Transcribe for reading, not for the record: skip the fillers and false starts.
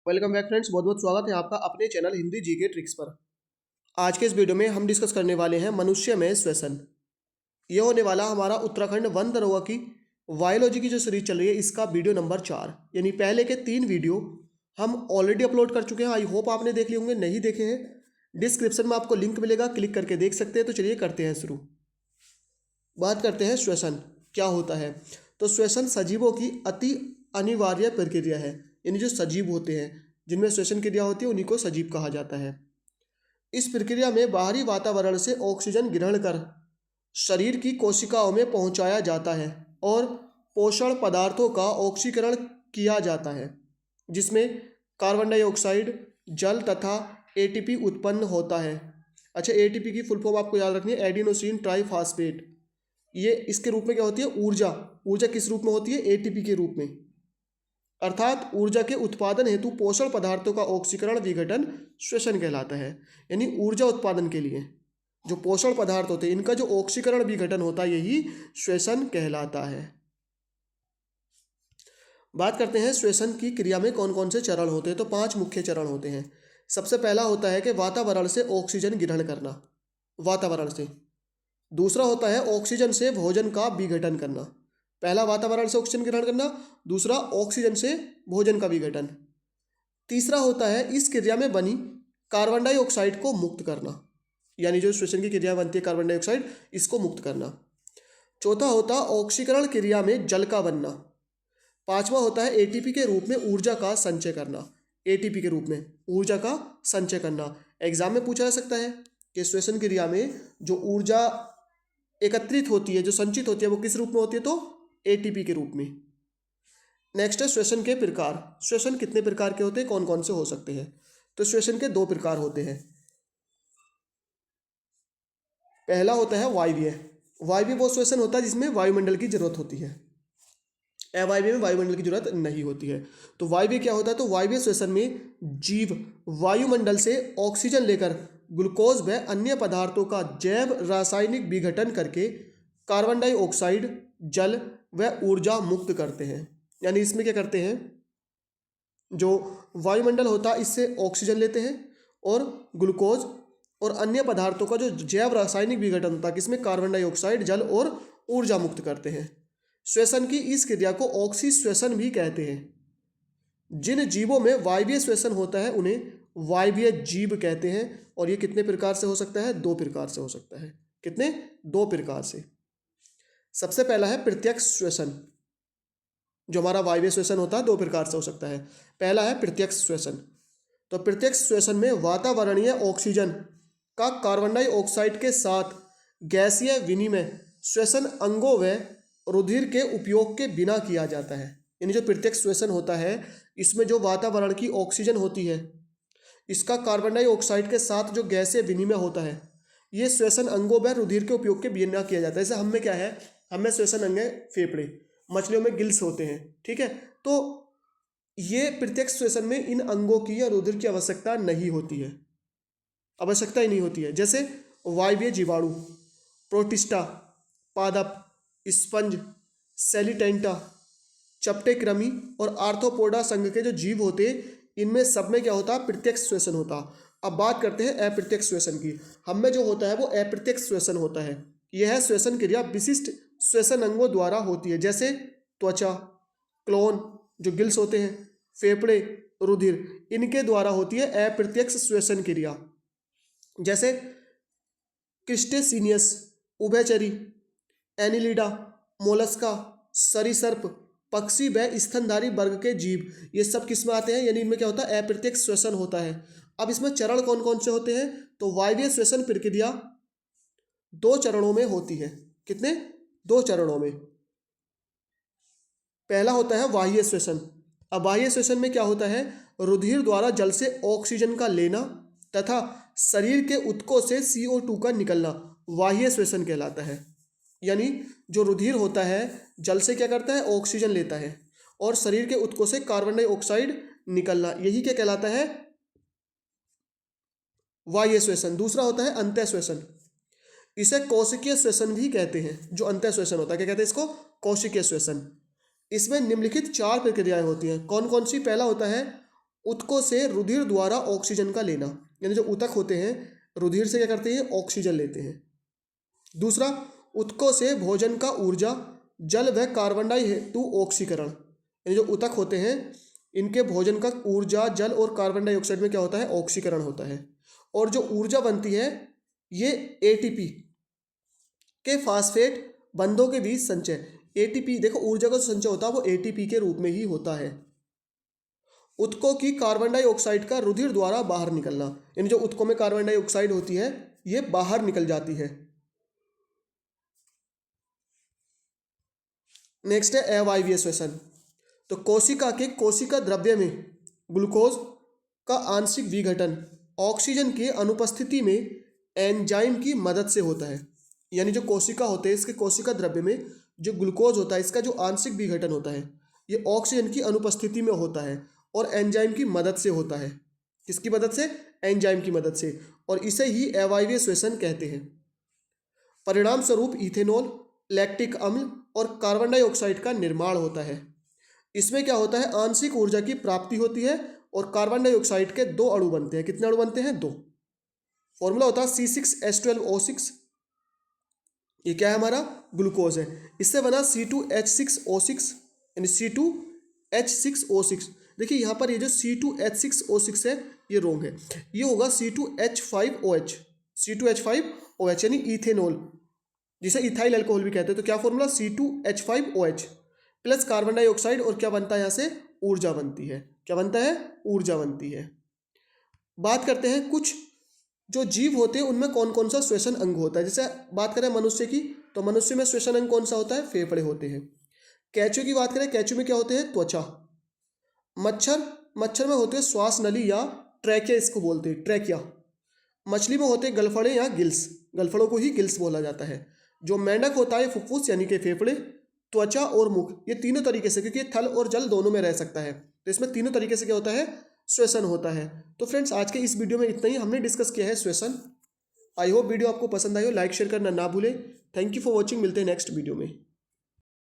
Welcome back friends, बहुत बहुत स्वागत है आपका अपने चैनल हिंदी जीके ट्रिक्स पर। आज के इस वीडियो में हम डिस्कस करने वाले हैं मनुष्य में श्वसन। यह होने वाला हमारा उत्तराखंड वन दरोगा की वायोलॉजी की जो सीरीज चल रही है इसका वीडियो नंबर 4, यानी पहले के 3 वीडियो हम ऑलरेडी अपलोड कर चुके हैं। आई होप आपने देख लिए होंगे, नहीं देखे हैं डिस्क्रिप्शन में आपको लिंक मिलेगा, क्लिक करके देख सकते हैं। तो चलिए करते हैं शुरू। बात करते हैं श्वसन क्या होता है। तो श्वसन सजीवों की अति अनिवार्य प्रक्रिया है, यानी जो सजीव होते हैं जिनमें श्वसन क्रिया होती है उन्हीं को सजीव कहा जाता है। इस प्रक्रिया में बाहरी वातावरण से ऑक्सीजन ग्रहण कर शरीर की कोशिकाओं में पहुंचाया जाता है और पोषण पदार्थों का ऑक्सीकरण किया जाता है, जिसमें कार्बन डाइऑक्साइड, जल तथा एटीपी उत्पन्न होता है। अच्छा, एटीपी की फुल फॉर्म आपको याद रखनी है, एडिनोसिन ट्राइफॉस्फेट। ये इसके रूप में क्या होती है, ऊर्जा। ऊर्जा किस रूप में होती है, एटीपी के रूप में। अर्थात ऊर्जा के उत्पादन हेतु पोषण पदार्थों का ऑक्सीकरण विघटन श्वसन कहलाता है। यानी ऊर्जा उत्पादन के लिए जो पोषण पदार्थ होते हैं इनका जो ऑक्सीकरण विघटन होता है यही श्वसन कहलाता है। बात करते हैं श्वसन की क्रिया में कौन कौन से चरण होते हैं। तो 5 मुख्य चरण होते हैं। सबसे पहला होता है कि वातावरण से ऑक्सीजन ग्रहण करना, वातावरण से। दूसरा होता है ऑक्सीजन से भोजन का विघटन करना। पहला वातावरण से ऑक्सीजन ग्रहण करना, दूसरा ऑक्सीजन से भोजन का विघटन। तीसरा होता है इस क्रिया में बनी कार्बन डाइऑक्साइड को मुक्त करना, यानी जो श्वसन की क्रिया बनती है कार्बन डाइऑक्साइड, इसको मुक्त करना। चौथा होता है ऑक्सीकरण क्रिया में जल का बनना। पांचवा होता है एटीपी के रूप में ऊर्जा का संचय करना। एटीपी के रूप में ऊर्जा का संचय करना। एग्जाम में पूछा जा सकता है कि श्वसन क्रिया में जो ऊर्जा एकत्रित होती है, जो संचित होती है, वो किस रूप में होती है, तो एटीपी के रूप में। नेक्स्ट है श्वसन के प्रकार। श्वसन कितने प्रकार के होते हैं, कौन कौन से हो सकते हैं। तो श्वसन के 2 प्रकार होते हैं। पहला होता है वायवीय। वायवीय वो श्वसन होता है जिसमें वायुमंडल की जरूरत होती है, अवायवीय में वायुमंडल की जरूरत नहीं होती है। तो वायवीय क्या होता है, तो वायवीय श्वसन में जीव वायुमंडल से ऑक्सीजन लेकर ग्लूकोज व अन्य पदार्थों का जैव रासायनिक विघटन करके कार्बन डाइऑक्साइड, जल व ऊर्जा मुक्त करते हैं। यानी इसमें क्या करते हैं, जो वायुमंडल होता है इससे ऑक्सीजन लेते हैं और ग्लूकोज और अन्य पदार्थों का जो जैव रासायनिक विघटन होता है किसमें, कार्बन डाइऑक्साइड, जल और ऊर्जा मुक्त करते हैं। श्वसन की इस क्रिया को ऑक्सीश्वसन भी कहते हैं। जिन जीवों में वायवीय श्वसन होता है उन्हें वायवीय जीव कहते हैं। और ये कितने प्रकार से हो सकता है, 2 प्रकार से हो सकता है। कितने, 2 प्रकार से। सबसे पहला है प्रत्यक्ष श्वसन। जो हमारा वायवीय श्वसन होता है 2 प्रकार से हो सकता है। पहला है प्रत्यक्ष श्वसन। तो प्रत्यक्ष श्वसन में वातावरणीय ऑक्सीजन का कार्बन डाइऑक्साइड के साथ गैसीय विनिमय श्वसन अंगों व रुधिर के उपयोग के बिना किया जाता है। यानी जो प्रत्यक्ष श्वसन होता है इसमें जो वातावरण की ऑक्सीजन होती है इसका कार्बन डाइऑक्साइड के साथ जो गैसीय विनिमय होता है ये श्वसन अंगों व रुधिर के उपयोग के बिना किया जाता है। जैसे हम में क्या है, हमें श्वसन अंग है फेफड़े, मछलियों में गिल्स होते हैं, ठीक है। तो ये प्रत्यक्ष श्वसन में इन अंगों की या रुधिर की आवश्यकता नहीं होती है, आवश्यकता ही नहीं होती है। जैसे वायवीय जीवाणु, प्रोटिस्टा, पादप, स्पंज, सेलिटेंटा, चपटे कृमि और आर्थ्रोपोडा संघ के जो जीव होते हैं इनमें सब में क्या होता है, प्रत्यक्ष श्वसन होता। अब बात करते हैं अप्रत्यक्ष श्वसन की। हम में जो होता है वो अप्रत्यक्ष श्वसन होता है। यह श्वसन क्रिया विशिष्ट श्वसन अंगों द्वारा होती है, जैसे त्वचा, क्लोन जो गिल्स होते हैं, फेफड़े, रुधिर, इनके द्वारा होती है अप्रत्यक्ष श्वसन क्रिया। जैसे क्रिस्टेसिनियस, उभयचरी, एनिलिडा, मोलस्का, सरीसर्प, पक्षी व स्तनधारी वर्ग के जीव, ये सब किस में आते हैं, यानी इनमें क्या होता है, अप्रत्यक्ष श्वसन होता है। अब इसमें चरण कौन कौन से होते हैं, तो वायवीय श्वसन प्रक्रिया 2 चरणों में होती है। कितने, 2 चरणों में। पहला होता है बाह्य श्वसन। अब बाह्य श्वसन में क्या होता है, रुधिर द्वारा जल से ऑक्सीजन का लेना तथा शरीर के ऊतकों से CO2 का निकलना बाह्य श्वसन कहलाता है। यानी जो रुधिर होता है जल से क्या करता है, ऑक्सीजन लेता है और शरीर के ऊतकों से कार्बन डाइऑक्साइड निकलना, यही क्या कहलाता है, बाह्य श्वसन। दूसरा होता है अंतः श्वसन। इसे कोशिकीय श्वसन भी कहते हैं। जो अंतः श्वसन होता है क्या कहते हैं इसको, कोशिकीय श्वसन। इसमें निम्नलिखित 4 प्रक्रियाएं होती हैं। कौन कौन सी, पहला होता है ऊतकों से रुधिर द्वारा ऑक्सीजन का लेना, यानी जो ऊतक होते हैं रुधिर से क्या करते हैं, ऑक्सीजन लेते हैं। दूसरा, ऊतकों से भोजन का ऊर्जा, जल व कार्बन डाई हेतु ऑक्सीकरण, यानी जो ऊतक होते हैं इनके भोजन का ऊर्जा, जल और कार्बन डाइऑक्साइड में क्या होता है, ऑक्सीकरण होता है। और जो ऊर्जा बनती है ये एटीपी के फास्फेट बंधों के बीच संचय, एटीपी देखो ऊर्जा का जो संचय होता है वो एटीपी के रूप में ही होता है। ऊतकों की कार्बन डाइऑक्साइड का रुधिर द्वारा बाहर निकलना, यानी जो ऊतकों में कार्बन डाइऑक्साइड होती है ये बाहर निकल जाती है। नेक्स्ट है अवायवीय श्वसन। तो कोशिका के कोशिका द्रव्य में ग्लूकोज का आंशिक विघटन ऑक्सीजन की अनुपस्थिति में एंजाइम की मदद से होता है। यानी जो कोशिका होते हैं इसके कोशिका द्रव्य में जो ग्लूकोज होता है इसका जो आंशिक विघटन होता है ये ऑक्सीजन की अनुपस्थिति में होता है और एंजाइम की मदद से होता है। किसकी मदद से, एंजाइम की मदद से, और इसे ही अवायवीय श्वसन कहते हैं। परिणाम स्वरूप इथेनॉल, लैक्टिक अम्ल और कार्बन डाइऑक्साइड का निर्माण होता है। इसमें क्या होता है, आंशिक ऊर्जा की प्राप्ति होती है और कार्बन डाइऑक्साइड के दो अणु बनते हैं। कितने अणु बनते हैं, दो। फॉर्मूला होता है C6H12O6, ये क्या है हमारा, ग्लूकोज है। इससे बना C2H6O6 यानी C2H6O6। देखिए यहाँ पर ये जो C2H6O6 है ये रोंग है, ये होगा C2H5OH, C2H5OH यानी इथेनॉल, जिसे इथाइल अल्कोहल भी कहते हैं। तो क्या formula, C2H5OH plus carbon dioxide और क्या बनता है यहाँ से, ऊर्जा बनती है। क्या बनता है, ऊर्जा बनती है। बात करते हैं कुछ जो जीव होते हैं उनमें कौन कौन सा श्वसन अंग होता है। जैसे बात करें मनुष्य की, तो मनुष्य में श्वसन अंग कौन सा होता है, फेफड़े होते हैं। कैंचू की बात करें, कैंचू में क्या होते हैं, त्वचा। मच्छर में होते हैं श्वास नली या ट्रैकिया, इसको बोलते हैं ट्रैकिया। मछली में होते हैं गलफड़े या गिल्स, गलफड़ों को ही गिल्स बोला जाता है। जो मेंढक होता है फुफ्फुस यानी कि फेफड़े, त्वचा और मुख, ये तीनों तरीके से, क्योंकि ये थल और जल दोनों में रह सकता है, तो इसमें तीनों तरीके से क्या होता है, श्वसन होता है। तो फ्रेंड्स आज के इस वीडियो में इतना ही हमने डिस्कस किया है श्वसन। आई होप वीडियो आपको पसंद आई हो, लाइक शेयर करना ना भूलें। थैंक यू फॉर वॉचिंग, मिलते हैं नेक्स्ट वीडियो में।